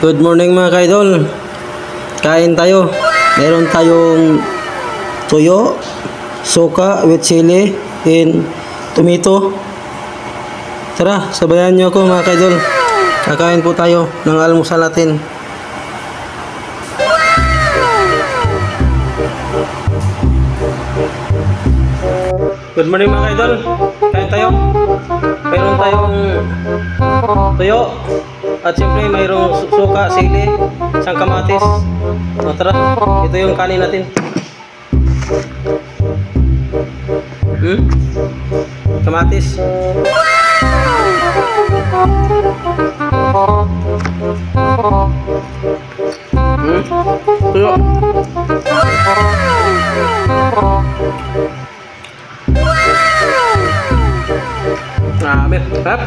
Good morning mga kaidol. Kain tayo. Meron tayong tuyo, suka with chili, and tomato. Tara, sabayan niyo ako mga kaidol. Kakain po tayo ng almusal natin. Good morning mga kaidol. Kain tayo. Meron tayong tuyo. At siyempre mayroong suka, sili, isang kamatis. O tara, ito yung kanin natin. Kamatis. Tuyo. Grabe, sarap.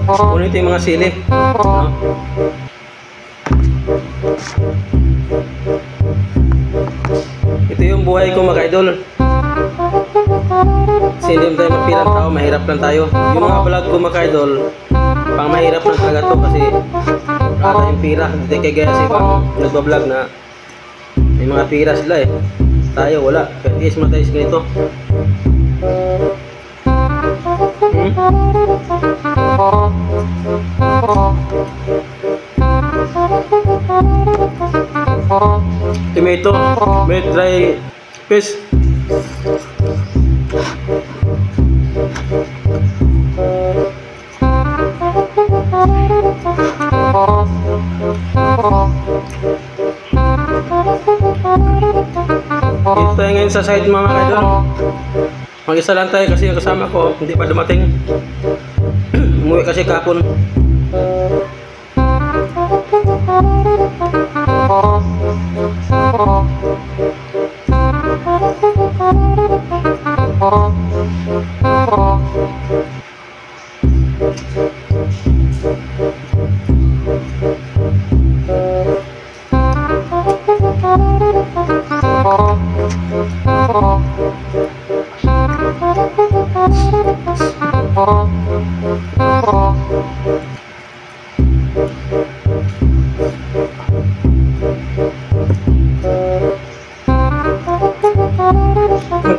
Ngunit yung mga sili, no? Ito yung buhay ko mga idol. Kasi hindi tayo magpirang tao, mahirap lang tayo. Yung mga vlog ko mga idol, pang mahirap lang talaga to kasi wala tayong pira. Hindi tayo kagaya sa ibang nagbablog na may mga pira sila eh. Tayo wala, kaya guys matay sa ganito. Tomato, may dry fish. Dito tayo ngayon sa side mga idol. Mag-isa lang tayo kasi yung kasama ko hindi pa dumating. Umuwi kasi kapon.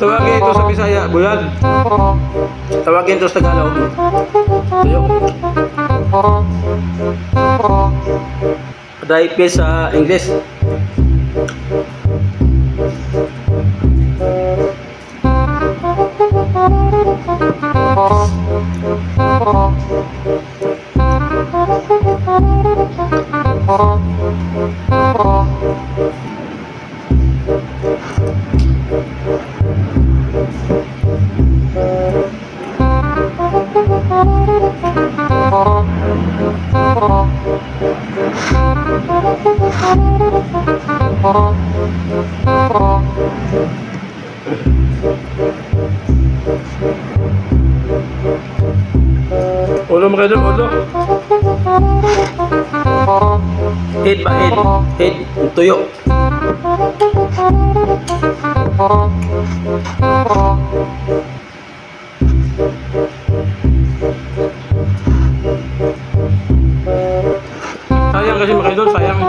Tawagin ito sa Bisaya, buyag. Tawagin ito sa Tagalog. Tuyo. Dry fish sa English. Ulo mga idol, ulo. Head ba head? Head, tuyo. Sayang kasi mga idol, sayang.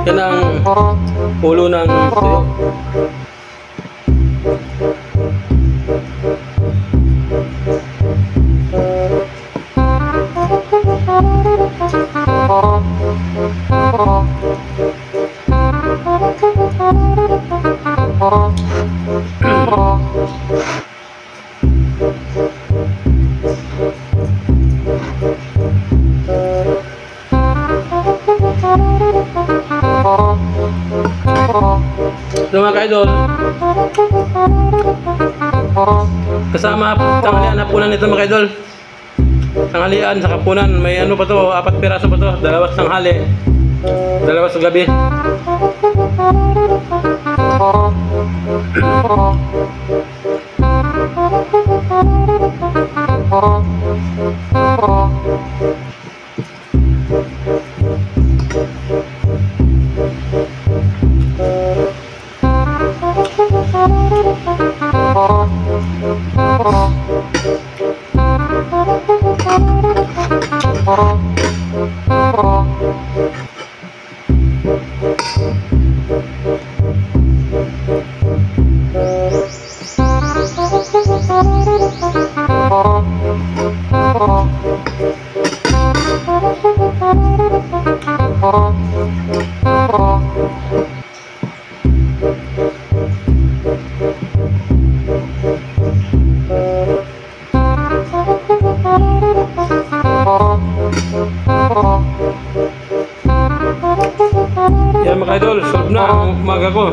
Yan ang ulo ng tuyo. Mga ka-idol, kasama tanghalian hapunan nito mga ka-idol. Tanghalian sa kapunan, may ano pa to, 4 piraso pa to, 2 tanghali, 2 sa gabi. Yan mga idol, solve na ang umaga ko.